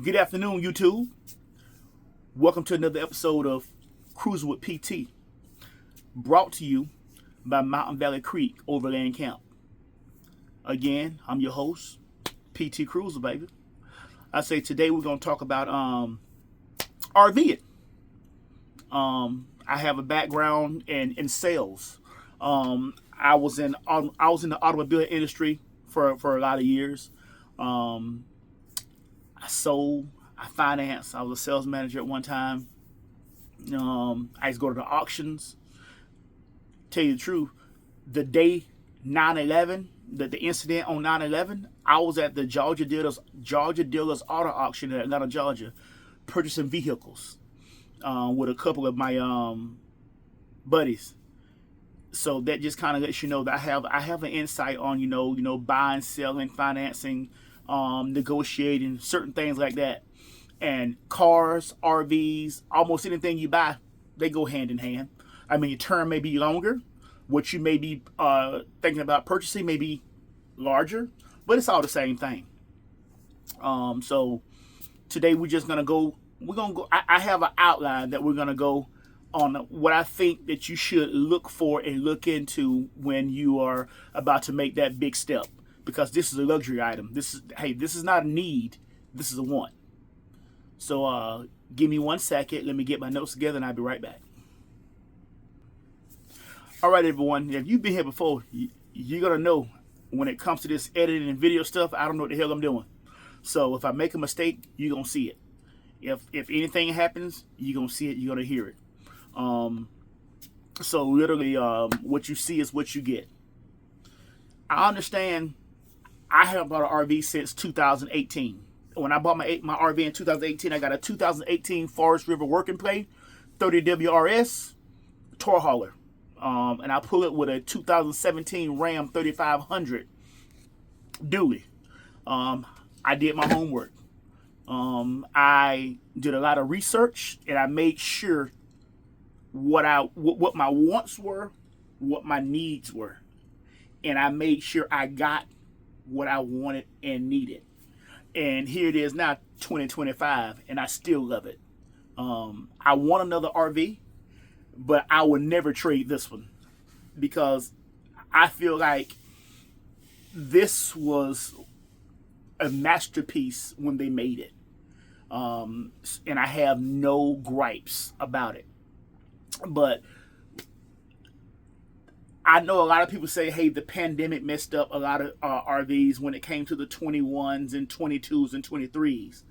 Good afternoon, YouTube. Welcome to another episode of Cruising with PT, brought to you by Mountain Valley Creek Overland Camp. Again, I'm your host, PT Cruiser, baby. I say today we're going to talk about RVing. I have a background in sales. I was in the automobile industry for a lot of years. I sold, I financed, I was a sales manager at one time. I used to go to the auctions. Tell you the truth, the day 9/11, the incident on 9/11, I was at the Georgia Dealers Auto Auction in Atlanta, Georgia, purchasing vehicles with a couple of my buddies. So that just kind of lets you know that I have an insight on buying, selling, financing, negotiating, certain things like that. And cars, RVs, almost anything you buy, they go hand in hand. I mean, your term may be longer, what you may be thinking about purchasing may be larger, but it's all the same thing. So today we're just gonna go. I have an outline that we're gonna go on what I think that you should look for and look into when you are about to make that big step. Because this is a luxury item. This is not a need. This is a want. So give me 1 second. Let me get my notes together and I'll be right back. All right, everyone. If you've been here before, you're going to know when it comes to this editing and video stuff, I don't know what the hell I'm doing. So if I make a mistake, you're going to see it. If anything happens, you're going to see it. You're going to hear it. So literally what you see is what you get. I understand I haven't bought an RV since 2018. When I bought my RV in 2018, I got a 2018 Forest River Working Play 30 WRS tour hauler. And I pull it with a 2017 Ram 3500 dually. I did my homework. I did a lot of research and I made sure what my wants were, what my needs were. And I made sure I got what I wanted and needed. And here it is now, 2025, and I still love it. I want another RV, but I would never trade this one because I feel like this was a masterpiece when they made it. And I have no gripes about it. But I know a lot of people say, hey, the pandemic messed up a lot of RVs when it came to the 21s and 22s and 23s.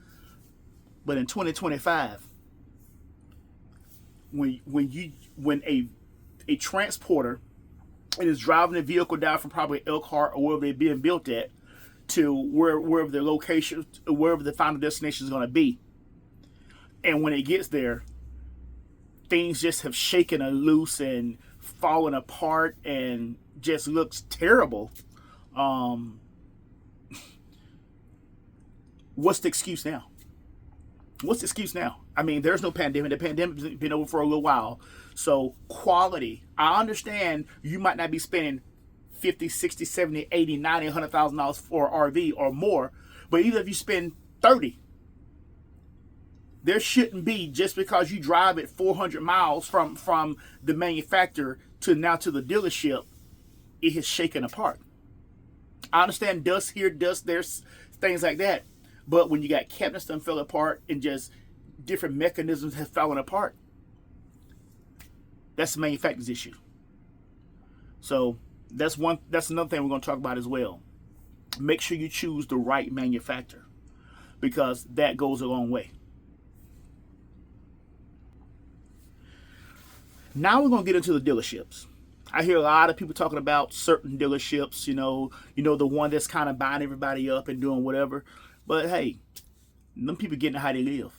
But in 2025, when a transporter is driving a vehicle down from probably Elkhart or wherever they're being built at to wherever the location, wherever the final destination is going to be, and when it gets there, things just have shaken loose and falling apart and just looks terrible. What's the excuse now? What's the excuse now? I mean, there's no pandemic. The pandemic's been over for a little while. So quality, I understand you might not be spending 50, 60, 70, 80, 90, $100,000 for an RV or more, but even if you spend 30, there shouldn't be, just because you drive it 400 miles from the manufacturer to now to the dealership, it has shaken apart. I understand dust here, dust there, things like that. But when you got cabinets that fell apart and just different mechanisms have fallen apart, that's the manufacturer's issue. So that's another thing we're going to talk about as well. Make sure you choose the right manufacturer, because that goes a long way. Now we're going to get into the dealerships. I hear a lot of people talking about certain dealerships, you know, the one that's kind of buying everybody up and doing whatever. But hey, them people getting how they live.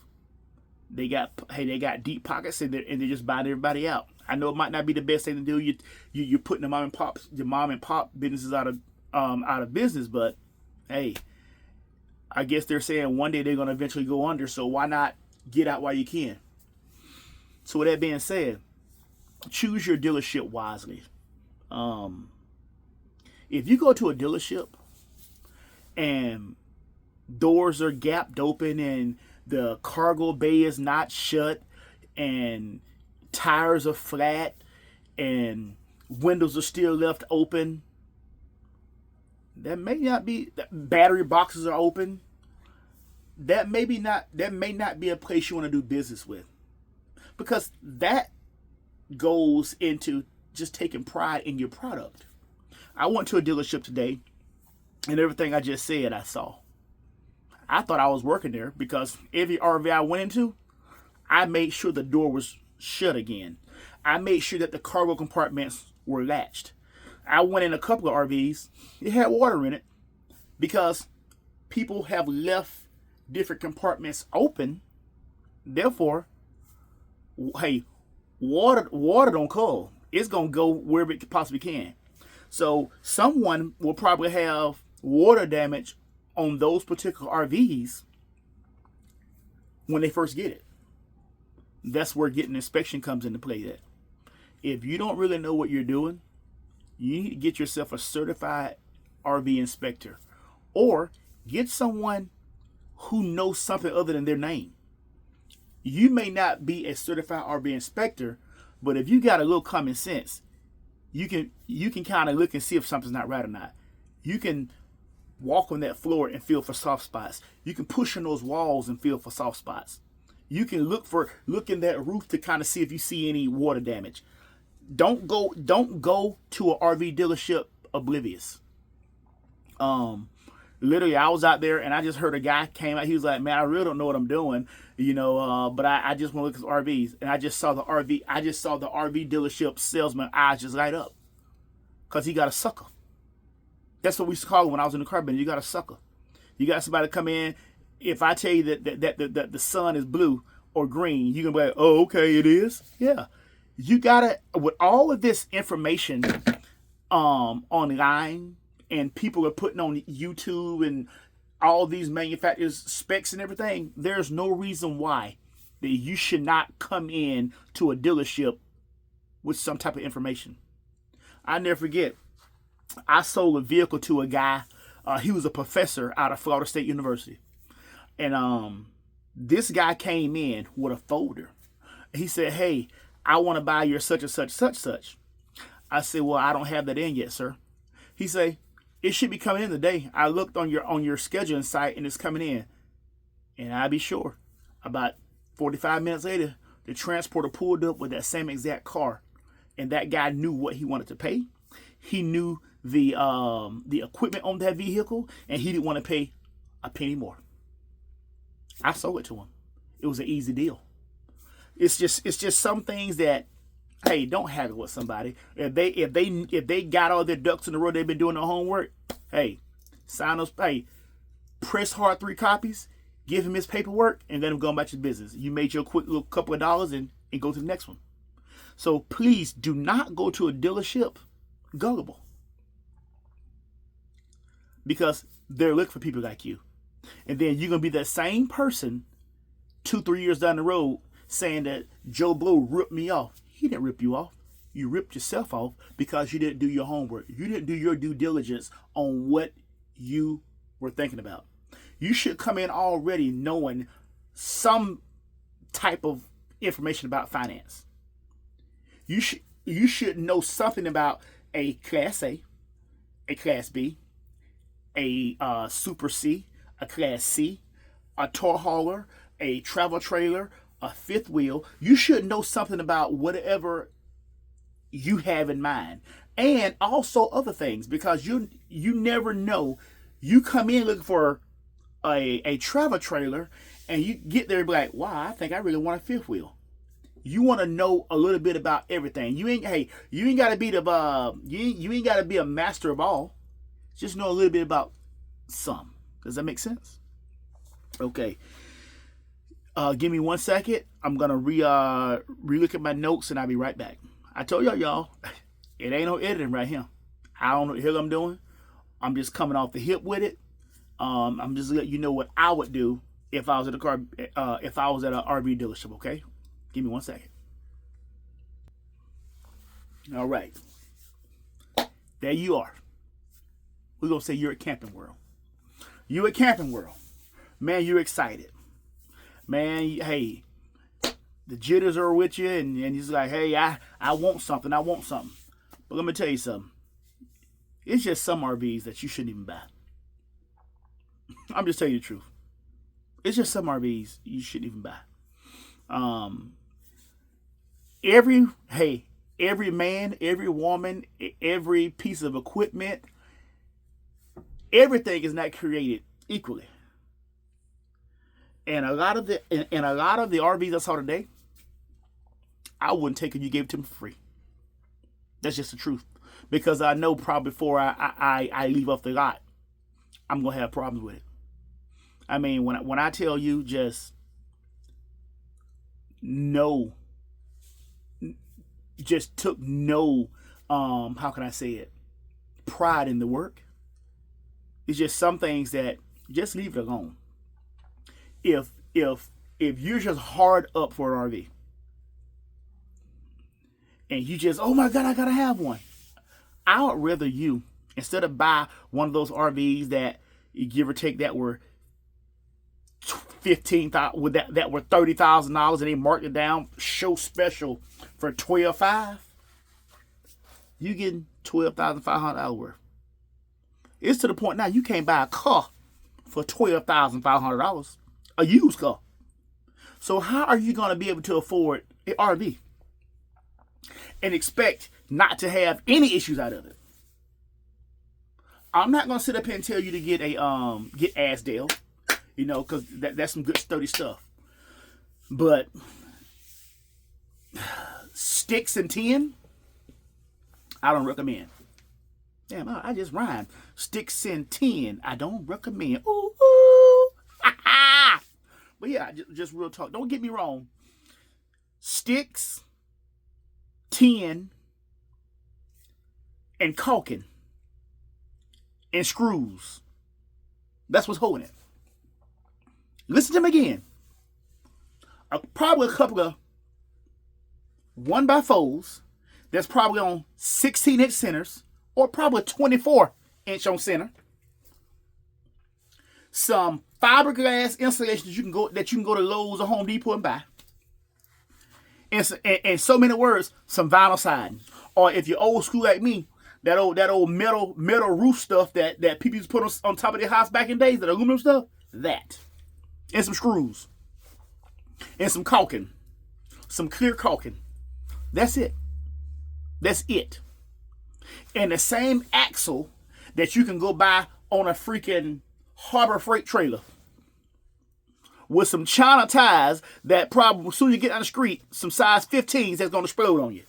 They got deep pockets and they're just buying everybody out. I know it might not be the best thing to do. You're putting the mom and pop businesses out of business, but hey, I guess they're saying one day they're going to eventually go under. So why not get out while you can? So with that being said, choose your dealership wisely. If you go to a dealership and doors are gapped open and the cargo bay is not shut and tires are flat and windows are still left open. That may not be, battery boxes are open. That may not be a place you want to do business with, because that goes into just taking pride in your product. I went to a dealership today, and everything I just said I saw. I thought I was working there because every RV I went into, I made sure the door was shut again. I made sure that the cargo compartments were latched. I went in a couple of RVs, it had water in it, because people have left different compartments open. Therefore, hey, water don't cool. It's gonna go wherever it possibly can. So someone will probably have water damage on those particular RVs when they first get it. That's where getting inspection comes into play. That if you don't really know what you're doing, you need to get yourself a certified RV inspector, or get someone who knows something other than their name. You may not be a certified RV inspector, but if you got a little common sense, you can kind of look and see if something's not right or not. You can walk on that floor and feel for soft spots. You can push on those walls and feel for soft spots. You can look in that roof to kind of see if you see any water damage. Don't go to an RV dealership oblivious. Literally, I was out there and I just heard a guy came out. He was like, "Man, I really don't know what I'm doing, but I just want to look at RVs." And I just saw the RV dealership salesman eyes just light up, because he got a sucker. That's what we used to call it when I was in the car business. You got a sucker. You got somebody come in. If I tell you that the sun is blue or green, you're gonna be like, "Oh, okay, it is." Yeah. You gotta, with all of this information online, and people are putting on YouTube and all these manufacturers specs and everything, there's no reason why that you should not come in to a dealership with some type of information. I never forget, I sold a vehicle to a guy. He was a professor out of Florida State University, and this guy came in with a folder. He said, "Hey, I want to buy your such and such." I said, "Well, I don't have that in yet, sir." He said, "It should be coming in today. I looked on your scheduling site and it's coming in." And I'll be sure, about 45 minutes later, the transporter pulled up with that same exact car, and that guy knew what he wanted to pay. He knew the equipment on that vehicle, and he didn't want to pay a penny more. I sold it to him. It was an easy deal. It's just some things that, hey, don't haggle with somebody. If they got all their ducks in the row, they've been doing their homework, hey, sign those, hey, press hard 3 copies, give him his paperwork, and let him go about your business. You made your quick little couple of dollars and go to the next one. So please do not go to a dealership gullible, because they're looking for people like you. And then you're going to be that same person 2-3 years down the road saying that Joe Blow ripped me off. He didn't rip you off. You ripped yourself off because you didn't do your homework. You didn't do your due diligence on what you were thinking about. You should come in already knowing some type of information about finance. You should know something about a Class A Class B, a Super C, a Class C, a tow hauler, a travel trailer, a fifth wheel. You should know something about whatever you have in mind, and also other things, because you never know. You come in looking for a travel trailer, and you get there and be like, "Wow, I think I really want a fifth wheel." You want to know a little bit about everything. You ain't got to be you ain't got to be a master of all. Just know a little bit about some. Does that make sense? Okay. Give me 1 second. I'm gonna re-look at my notes, and I'll be right back. I told y'all, it ain't no editing right here. I don't know what the hell I'm doing. I'm just coming off the hip with it. I'm just letting you know what I would do if I was at if I was at an RV dealership. Okay, give me 1 second. All right, there you are. We're gonna say you're at Camping World. You at Camping World. man, you're excited. Man, hey, the jitters are with you, and you're just like, hey, I want something. But let me tell you something. It's just some RVs that you shouldn't even buy. I'm just telling you the truth. It's just some RVs you shouldn't even buy. Every man, every woman, every piece of equipment, everything is not created equally. And a lot of the RVs I saw today, I wouldn't take it. You gave it to them for free. That's just the truth. Because I know probably before I leave off the lot, I'm gonna have problems with it. I mean, when I tell you just took no how can I say it, pride in the work. It's just some things that just leave it alone. If you're just hard up for an RV and you just, oh my God, I gotta have one, I would rather you, instead of buy one of those RVs that you give or take that were $15,000, that were $30,000, and they marked it down show special for $12,500, you getting $12,500 worth. It's to the point now you can't buy a car for $12,500, a used car. So how are you going to be able to afford an RV and expect not to have any issues out of it? I'm not going to sit up here and tell you to get a get Asdale, because that's some good sturdy stuff. But sticks and tin, I don't recommend. Damn, I just rhymed. Sticks and tin, I don't recommend. Ooh, ooh. But yeah, just real talk. Don't get me wrong. Sticks, tin, and caulking, and screws. That's what's holding it. Listen to me again. Probably a couple of 1x4s that's probably on 16-inch centers, or probably 24-inch on center. Some fiberglass insulation that you can go to Lowe's or Home Depot and buy. And so many words, some vinyl siding. Or if you're old school like me, that old metal roof stuff that people used to put on top of their house back in days, that aluminum stuff, that. And some screws. And some caulking. Some clear caulking. That's it. That's it. And the same axle that you can go buy on a freaking Harbor Freight trailer with some China tires that probably, as soon as you get on the street, some size 15s that's going to explode on you.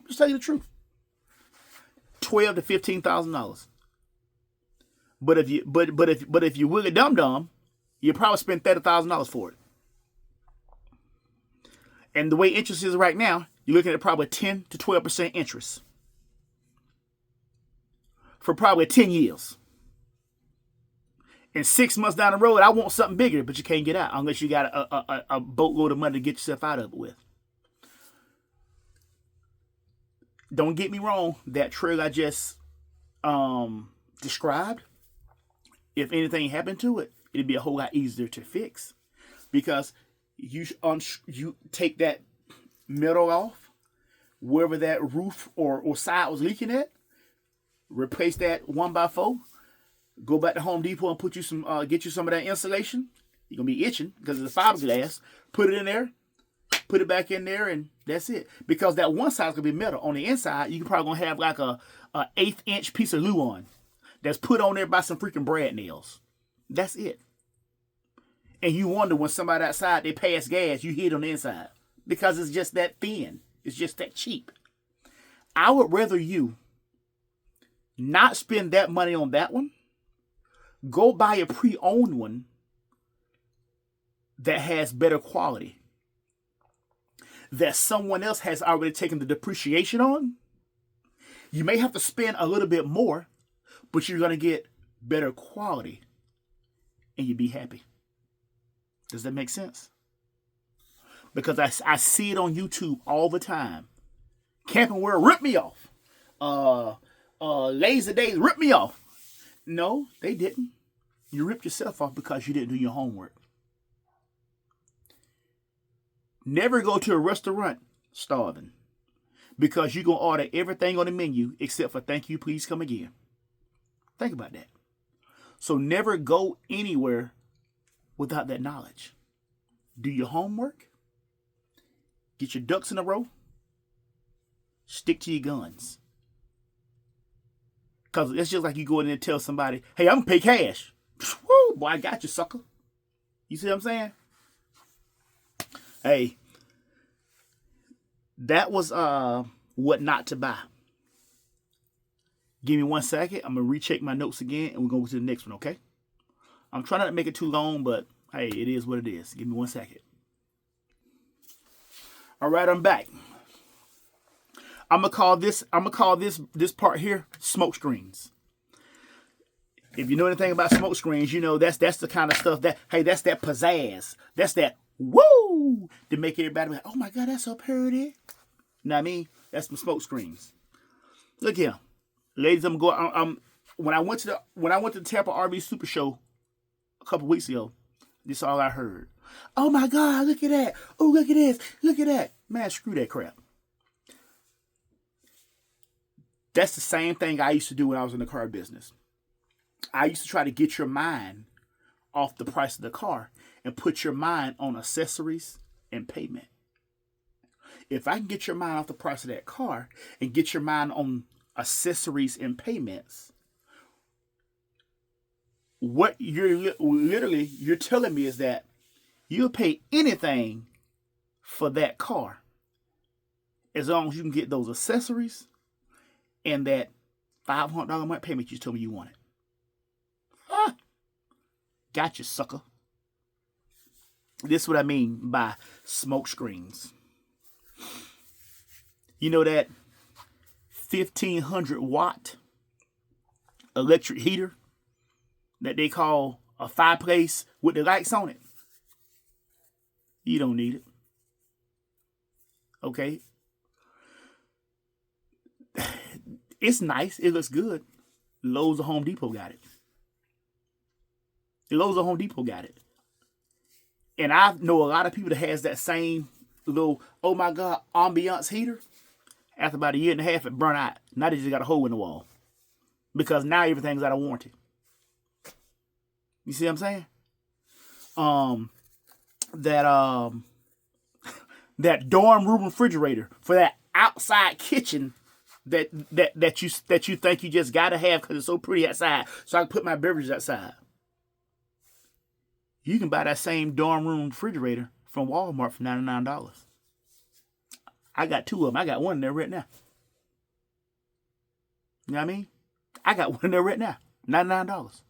Just tell you the truth. $12,000 to $15,000. But if you really dumb, you probably spend $30,000 for it. And the way interest is right now, you're looking at probably 10 to 12% interest for probably 10 years. And 6 months down the road, I want something bigger, but you can't get out unless you got a boatload of money to get yourself out of it with. Don't get me wrong, that trailer I just described, if anything happened to it, it'd be a whole lot easier to fix, because you take that metal off, wherever that roof or side was leaking at, replace that 1x4, go back to Home Depot and put you some, get you some of that insulation. You're gonna be itching because of the fiberglass. Put it in there, put it back in there, and that's it. Because that one side's gonna be metal. On the inside, you probably gonna have like a 1/8-inch piece of Luon that's put on there by some freaking brad nails. That's it. And you wonder when somebody outside, they pass gas, you hit on the inside. Because it's just that thin. It's just that cheap. I would rather you not spend that money on that one. Go buy a pre-owned one that has better quality, that someone else has already taken the depreciation on. You may have to spend a little bit more, but you're going to get better quality, and you'll be happy. Does that make sense? Because I see it on YouTube all the time. Camping World ripped me off. Lazy Days ripped me off. No, they didn't. you ripped yourself off because you didn't do your homework. Never go to a restaurant starving because you're going to order everything on the menu except for thank you, please come again. Think about that. So never go anywhere without that knowledge. Do your homework. Get your ducks in a row. Stick to your guns. Because it's just like you go in there and tell somebody, hey, I'm going to pay cash. Woo, boy, I got you, sucker. You see what I'm saying? Hey, that was what not to buy. Give me 1 second. I'm going to recheck my notes again, and we're going to go to the next one, okay? I'm trying not to make it too long, but hey, it is what it is. Give me 1 second. All right, I'm back. I'm gonna call this part here smoke screens. If you know anything about smoke screens, you know that's the kind of stuff that, hey, that's that pizzazz. That's that woo to make everybody like, oh my God, that's so pretty. You know what I mean? That's some smoke screens. Look here, ladies. I'm going. When I went to the Tampa RV Super Show a couple weeks ago, this is all I heard. Oh my God, look at that. Oh, look at this. Look at that. Man, screw that crap. That's the same thing I used to do when I was in the car business. I used to try to get your mind off the price of the car and put your mind on accessories and payment. If I can get your mind off the price of that car and get your mind on accessories and payments, what you're telling me is that you'll pay anything for that car as long as you can get those accessories and that $500 a month payment you told me you wanted. Huh? Gotcha, sucker. This is what I mean by smoke screens. You know that 1,500 watt electric heater that they call a fireplace with the lights on it? You don't need it. Okay? It's nice. It looks good. Lowe's or Home Depot got it. Lowe's or Home Depot got it. And I know a lot of people that has that same little, oh my God, ambiance heater. After about 1.5 years, it burnt out. Now they just got a hole in the wall. Because now everything's out of warranty. You see what I'm saying? That dorm room refrigerator for that outside kitchen that you think you just gotta have because it's so pretty outside, so I can put my beverages outside. You can buy that same dorm room refrigerator from Walmart for $99. I got 2 of them. I got one in there right now. You know what I mean? I got one in there right now. $99.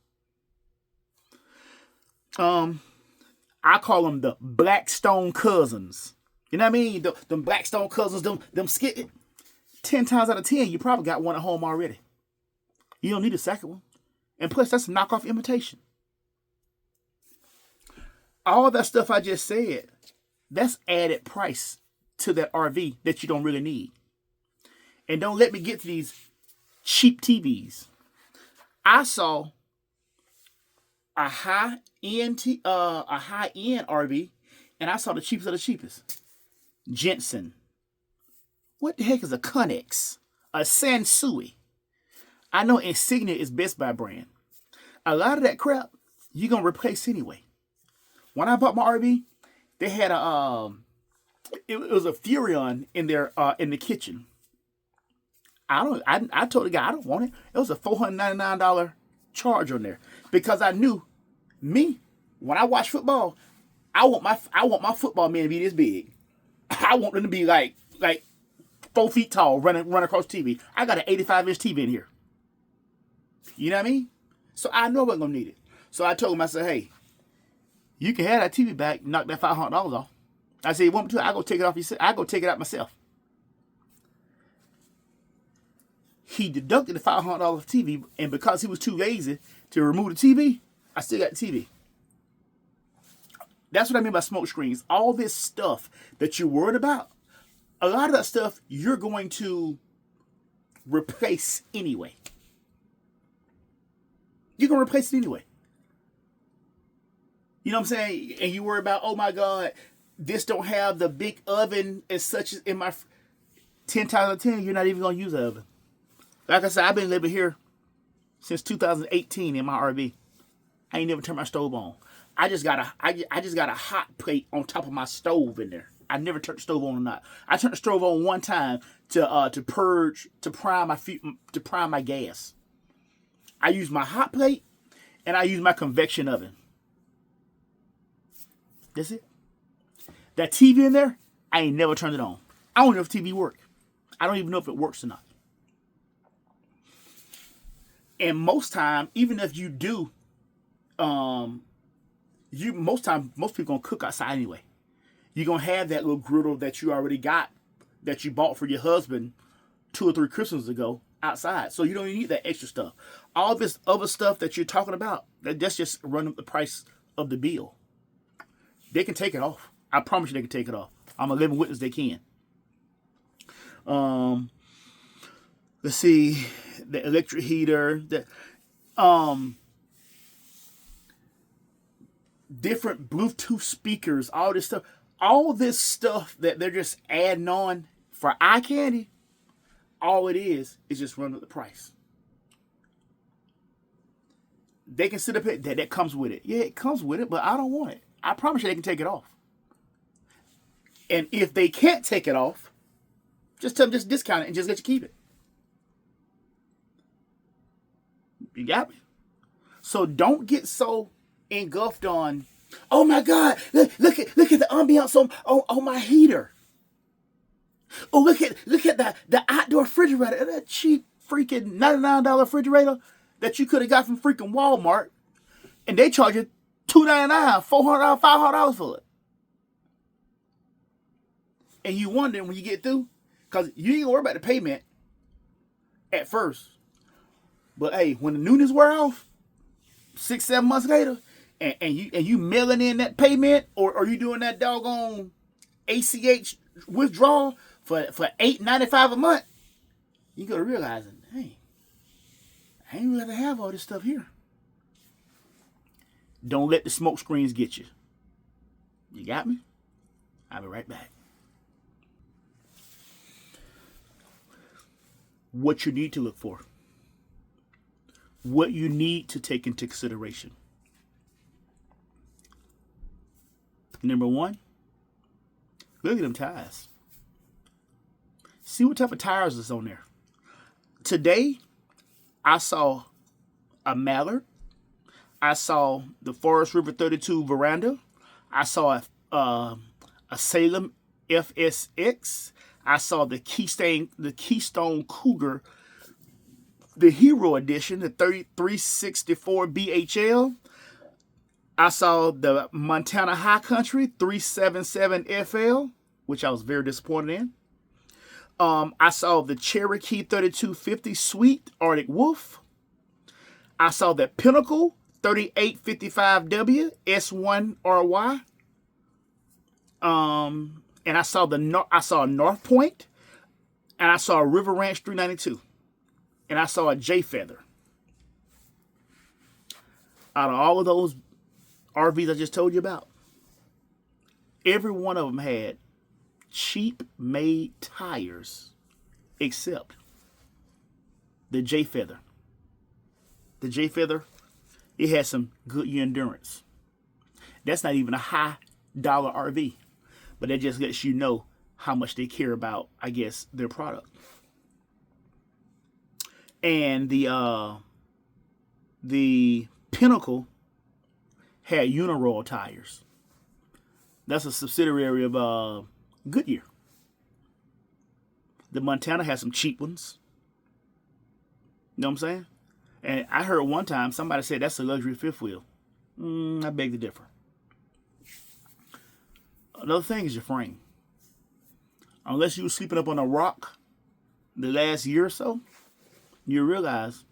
I call them the Blackstone cousins. You know what I mean? Them Blackstone cousins, them skit. 10 times out of 10, you probably got one at home already. You don't need a second one. And plus, that's a knockoff imitation. All that stuff I just said, that's added price to that RV that you don't really need. And don't let me get to these cheap TVs. I saw a high-end RV, and I saw the cheapest of the cheapest. Jensen. What the heck is a Connexx? A Sansui. I know Insignia is Best Buy brand. A lot of that crap you're gonna replace anyway. When I bought my RV, they had it was a Furrion in there in the kitchen. I told the guy I don't want it. It was a $499 charge on there because I knew when I watch football, I want my football men to be this big. I want them to be like 4 feet tall, run across TV. I got an 85-inch TV in here. You know what I mean? So I know I'm gonna need it. So I told him, I said, hey, you can have that TV back, knock that $500 off. I said, you want me to? I go take it off. I go take it out myself. He deducted the $500 TV, and because he was too lazy to remove the TV, I still got the TV. That's what I mean by smoke screens. All this stuff that you're worried about, a lot of that stuff you're going to replace anyway. You're going to replace it anyway. You know what I'm saying? And you worry about, oh my God, this don't have the big oven as such as in my 10 times out of 10, you're not even gonna use the oven. Like I said, I've been living here since 2018 in my RV. I ain't never turned my stove on. I just got a hot plate on top of my stove in there. I never turned the stove on or not. I turned the stove on one time to prime my gas. I use my hot plate and I use my convection oven. That's it. That TV in there, I ain't never turned it on. I don't know if TV works. I don't even know if it works or not. And most time, even if you do, most people gonna cook outside anyway. You're gonna have that little griddle that you already got, that you bought for your husband 2 or 3 Christmases ago outside. So you don't even need that extra stuff. All this other stuff that you're talking about, that's just run up the price of the bill. They can take it off. I promise you they can take it off. I'm a living witness they can. Let's see, the electric heater, different Bluetooth speakers, all this stuff that they're just adding on for eye candy. All it is just running up the price. They can sit up here, that comes with it. Yeah, it comes with it, but I don't want it. I promise you they can take it off. And if they can't take it off, just tell them just discount it and just let you keep it. You got me? So don't get so engulfed on, oh my God, look at the ambiance on my heater. Oh, look at the outdoor refrigerator, that cheap freaking $99 refrigerator that you could have got from freaking Walmart, and they charge you $299, $400, $500 for it. And you wonder when you get through, because you ain't gonna worry about the payment at first. But hey, when the newness wear off, 6-7 months later, and you mailing in that payment, or you doing that doggone ACH withdrawal for $8.95 a month, you gotta realize, hey, I ain't really have all this stuff here. Don't let the smoke screens get you. You got me? I'll be right back. What you need to look for. What you need to take into consideration. Number 1, look at them tires. See what type of tires is on there. Today, I saw a Mallard. I saw the Forest River 32 Veranda. I saw a Salem FSX. I saw the Keystone Cougar, the Hero Edition, the 364 BHL. I saw the Montana High Country 377 FL, which I was very disappointed in. I saw the Cherokee 3250 Sweet Artic Wolf. I saw the Pinnacle 3855W S1RY. And I saw a North Point, and I saw a River Ranch 392, and I saw a J Feather. Out of all of those RVs I just told you about, every one of them had cheap made tires except the J Feather. The J Feather, it had some Goodyear endurance. That's not even a high dollar RV, but that just lets you know how much they care about, I guess, their product. And the Pinnacle had Uniroyal tires. That's a subsidiary of Goodyear. The Montana has some cheap ones. You know what I'm saying? And I heard one time somebody said that's a luxury fifth wheel. I beg to differ. Another thing is your frame. Unless you were sleeping up on a rock the last year or so, you realize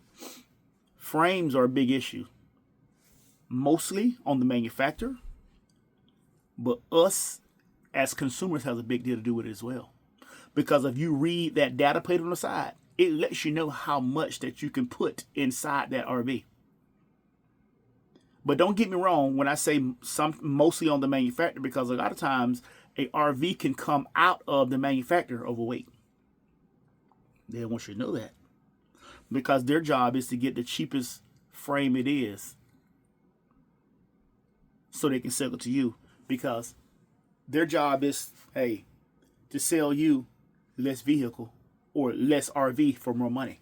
frames are a big issue. Mostly on the manufacturer, but us as consumers has a big deal to do with it as well. Because if you read that data plate on the side, it lets you know how much that you can put inside that RV. But don't get me wrong when I say mostly on the manufacturer, because a lot of times a RV can come out of the manufacturer overweight. They don't want you to know that, because their job is to get the cheapest frame it is so they can sell it to you, because their job is, hey, to sell you less vehicle or less RV for more money.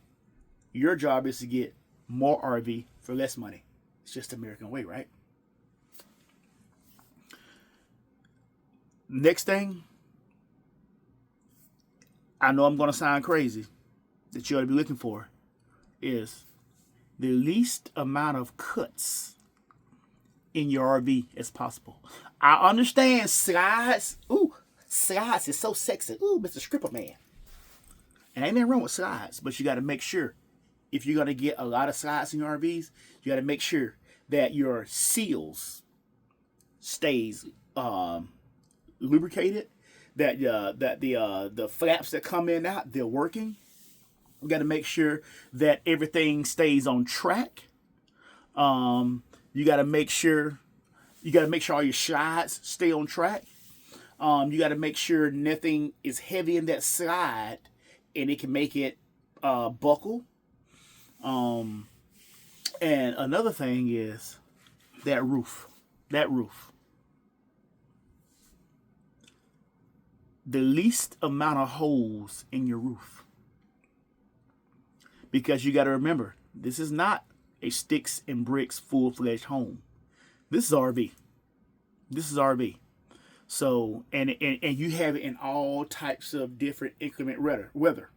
Your job is to get more RV for less money. It's just the American way, right? Next thing, I know I'm going to sound crazy, that you ought to be looking for is the least amount of cuts in your RV as possible. I understand slides. Ooh, slides is so sexy. Ooh, Mr. Stripper Man. And ain't nothing wrong with slides, but you got to make sure, if you're going to get a lot of slides in your RVs, you got to make sure that your seals stays lubricated, that the flaps that come in and out, they're working. You got to make sure that everything stays on track. You got to make sure all your slides stay on track. You got to make sure nothing is heavy in that slide and it can make it buckle. And another thing is that roof. The least amount of holes in your roof. Because you got to remember, this is not a sticks and bricks full-fledged home. This is RV. So, and you have it in all types of different inclement weather.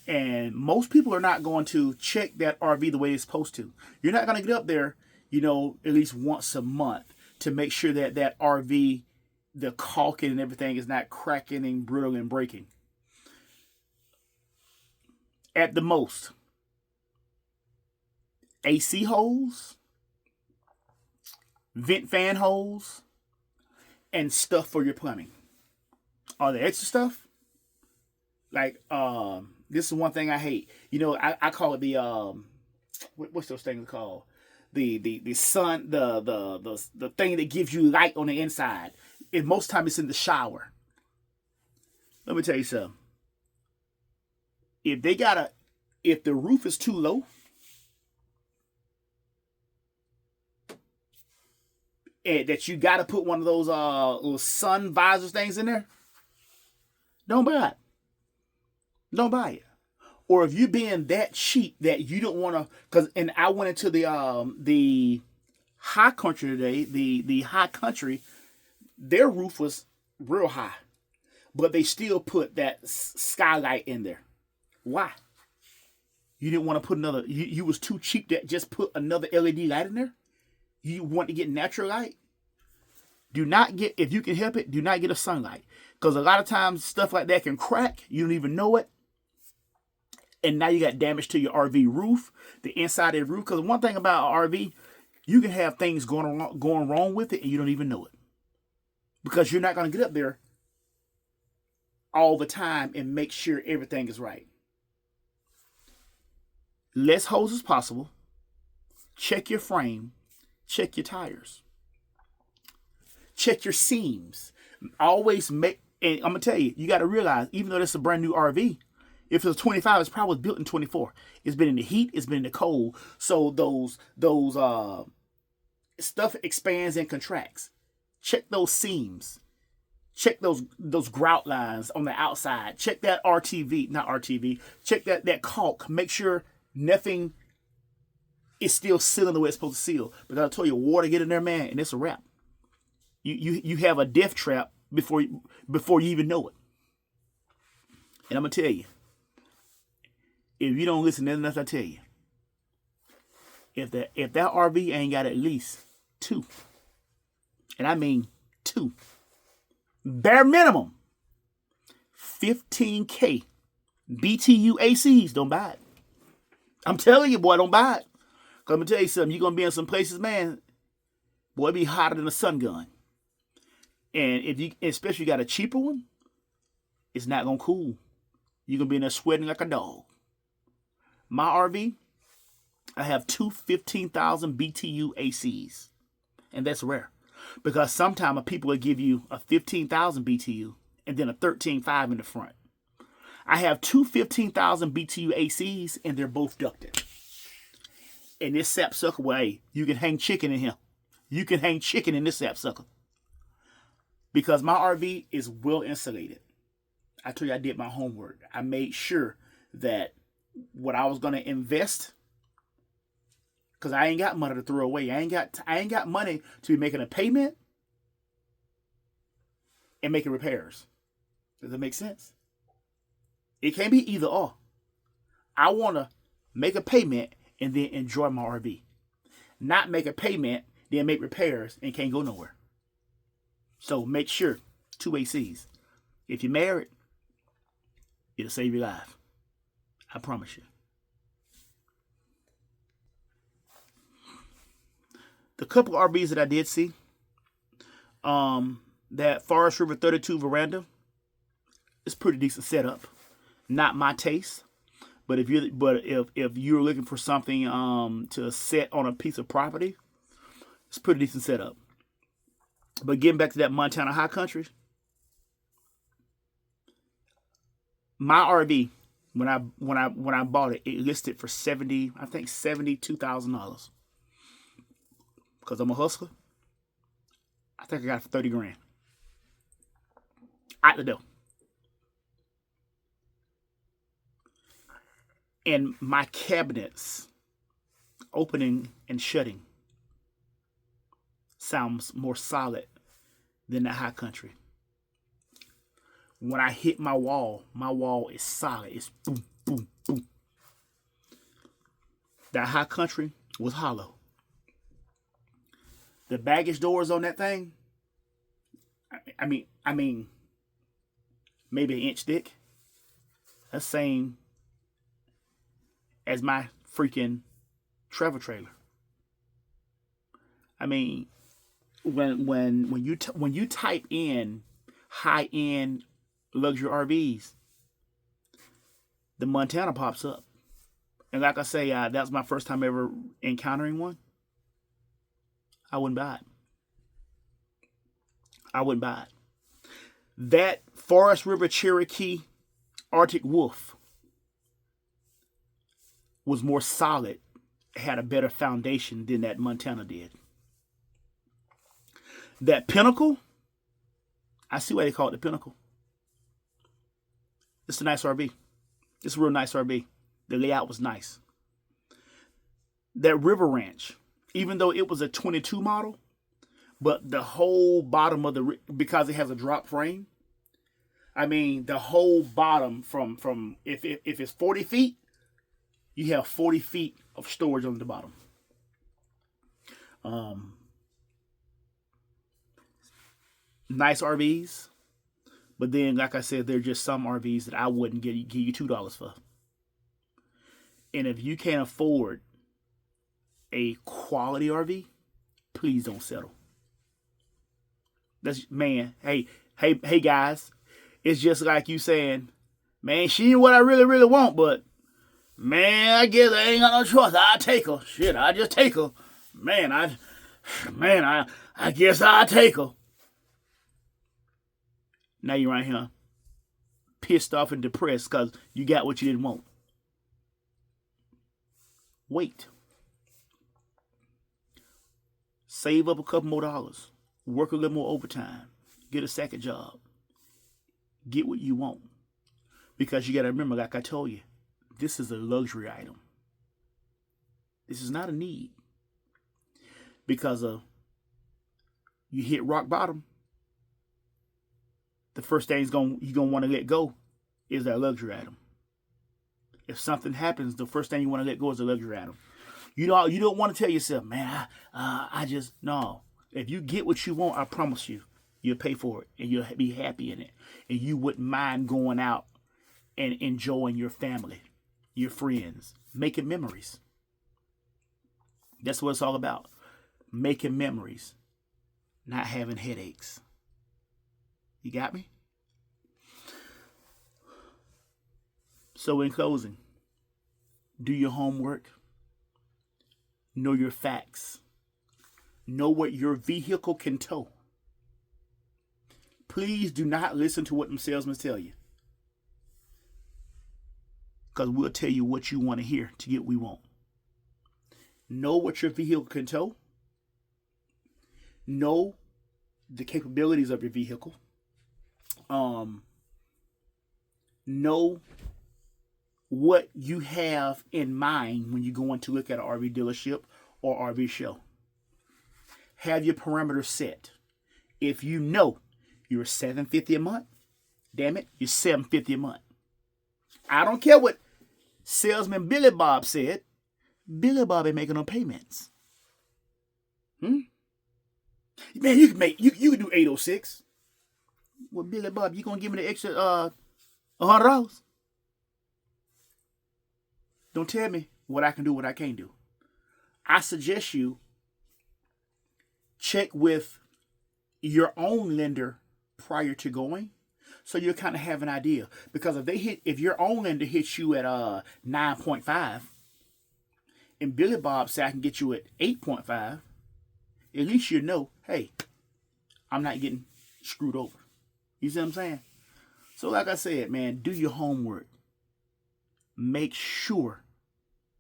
And most people are not going to check that RV the way it's supposed to. You're not going to get up there, at least once a month to make sure that that RV, the caulking and everything is not cracking and brittle and breaking. At the most, AC holes, vent fan holes, and stuff for your plumbing. All the extra stuff, like this is one thing I hate. I call it the what's those things called? The sun, the thing that gives you light on the inside. And most time it's in the shower. Let me tell you something. If the roof is too low, and that you got to put one of those little sun visors things in there, don't buy it. Don't buy it. Or if you're being that cheap that you don't want to, and I went into the high country today, the high country, their roof was real high, but they still put that skylight in there. Why? You didn't want to put another, you was too cheap to just put another LED light in there? You want to get natural light? If you can help it, do not get a sunlight. Because a lot of times stuff like that can crack. You don't even know it. And now you got damage to your RV roof, the inside of the roof. Because one thing about an RV, you can have things going wrong with it and you don't even know it. Because you're not going to get up there all the time and make sure everything is right. Less holes as possible. Check your frame. Check your tires. Check your seams. Always and I'm going to tell you, you got to realize, even though this is a brand new RV, if it's 25, it's probably built in 24. It's been in the heat, it's been in the cold. So those stuff expands and contracts. Check those seams. Check those grout lines on the outside. Check that not RTV. Check that caulk. Make sure nothing is still sealing the way it's supposed to seal. Because I told you, water get in there, man, and it's a wrap. You have a death trap before you even know it. And I'm gonna tell you, if you don't listen to nothing else I tell you, if that RV ain't got at least 2, and I mean 2, bare minimum 15K BTU ACs, don't buy it. I'm telling you, boy, don't buy it. Cause I'm gonna tell you something, you're gonna be in some places, man, boy, it be hotter than a sun gun. And especially you got a cheaper one, it's not gonna cool. You're gonna be in there sweating like a dog. My RV, I have two 15,000 BTU ACs. And that's rare. Because sometimes people will give you a 15,000 BTU and then a 13.5 in the front. I have two 15,000 BTU ACs and they're both ducted. And this sapsucker, well, hey, you can hang chicken in here. You can hang chicken in this sapsucker. Because my RV is well insulated. I told you I did my homework. I made sure that what I was going to invest, because I ain't got money to throw away. I ain't got money to be making a payment and making repairs. Does that make sense? It can't be either or. I want to make a payment and then enjoy my RV. Not make a payment, then make repairs and can't go nowhere. So make sure, two ACs. If you're married, it'll save your life. I promise you. The couple of RVs that I did see, that Forest River 32 Veranda, it's pretty decent setup. Not my taste, but if you're looking for something to set on a piece of property, it's pretty decent setup. But getting back to that Montana high country, my RV when I bought it, it listed for $72,000. Because I'm a hustler, I think I got it for 30 grand. Out the door. And my cabinets, opening and shutting, sounds more solid than the high country. When I hit my wall is solid. It's boom, boom, boom. That high country was hollow. The baggage doors on that thing, I mean, maybe an inch thick. That's same as my freaking travel trailer. I mean, when you type in high-end luxury RVs, the Montana pops up. And like I say, that was my first time ever encountering one. I wouldn't buy it. That Forest River Cherokee Artic Wolf was more solid, had a better foundation than that Montana did. That Pinnacle, I see why they call it the Pinnacle. It's a nice RV. It's a real nice RV. The layout was nice. That River Ranch, even though it was a 22 model, but the whole bottom of because it has a drop frame, I mean, the whole bottom from if it's 40 feet, you have 40 feet of storage on the bottom. Nice RVs, but then, like I said, there are just some RVs that I wouldn't give you $2 for. And if you can't afford a quality RV, please don't settle. That's, man, hey guys, it's just like you saying, man, she ain't what I really, really want, but man, I guess I ain't got no choice. I'll take her. Shit, I just take her. Man, I guess I'll take her. Now you're right here pissed off and depressed because you got what you didn't want. Wait. Save up a couple more dollars. Work a little more overtime. Get a second job. Get what you want. Because you got to remember, like I told you, this is a luxury item. This is not a need. Because you hit rock bottom, the first thing you're going to want to let go is that luxury item. If something happens, the first thing you want to let go is a luxury item. You don't want to tell yourself, man, I just, no. If you get what you want, I promise you, you'll pay for it and you'll be happy in it. And you wouldn't mind going out and enjoying your family, your friends, making memories. That's what it's all about. Making memories, not having headaches. You got me? So in closing, do your homework. Know your facts. Know what your vehicle can tow. Please do not listen to what them salesmen tell you. Because we'll tell you what you want to hear to get what we want. Know what your vehicle can tow. Know the capabilities of your vehicle. Know what you have in mind when you go in to look at an RV dealership or RV show. Have your parameters set. If you know you're $750 a month, damn it, you're $750 a month. I don't care what salesman Billy Bob said. Billy Bob ain't making no payments. Man, you can do 806. Well, Billy Bob, you gonna give me the extra $100? Don't tell me what I can do, what I can't do. I suggest you check with your own lender prior to going, so you kind of have an idea. Because if your own lender hits you at 9.5, and Billy Bob said I can get you at 8.5, at least you know, hey, I'm not getting screwed over. You see what I'm saying? So like I said, man, do your homework. Make sure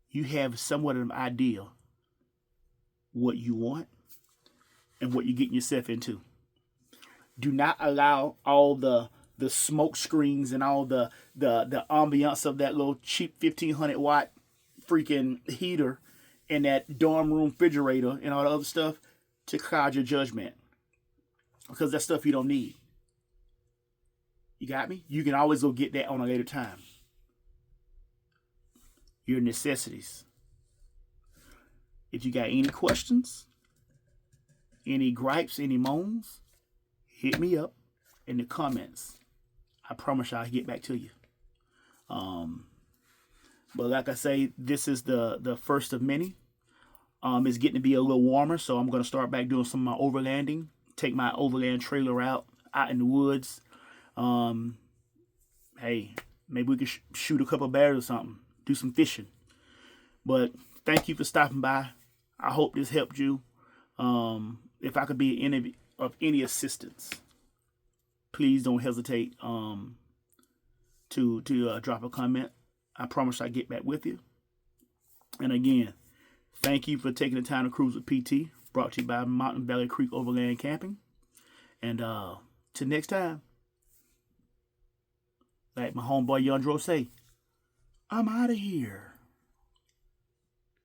you have somewhat of an idea what you want and what you're getting yourself into. Do not allow all the smoke screens and all the ambiance of that little cheap 1500 watt freaking heater and that dorm room refrigerator and all the other stuff to cloud your judgment, because that's stuff you don't need. You got me? You can always go get that on a later time. Your necessities. If you got any questions, any gripes, any moans, hit me up in the comments. I promise I'll get back to you. But like I say, this is the first of many. It's getting to be a little warmer, so I'm going to start back doing some of my overlanding. Take my overland trailer out in the woods. Hey, maybe we could shoot a couple bears or something. Do some fishing. But thank you for stopping by. I hope this helped you. If I could be of any assistance, please don't hesitate to drop a comment. I promise I'll get back with you. And again, thank you for taking the time to cruise with PT. Brought to you by Mountain Valley Creek Overland Camping. And till next time, like my homeboy Yandro say, I'm out of here.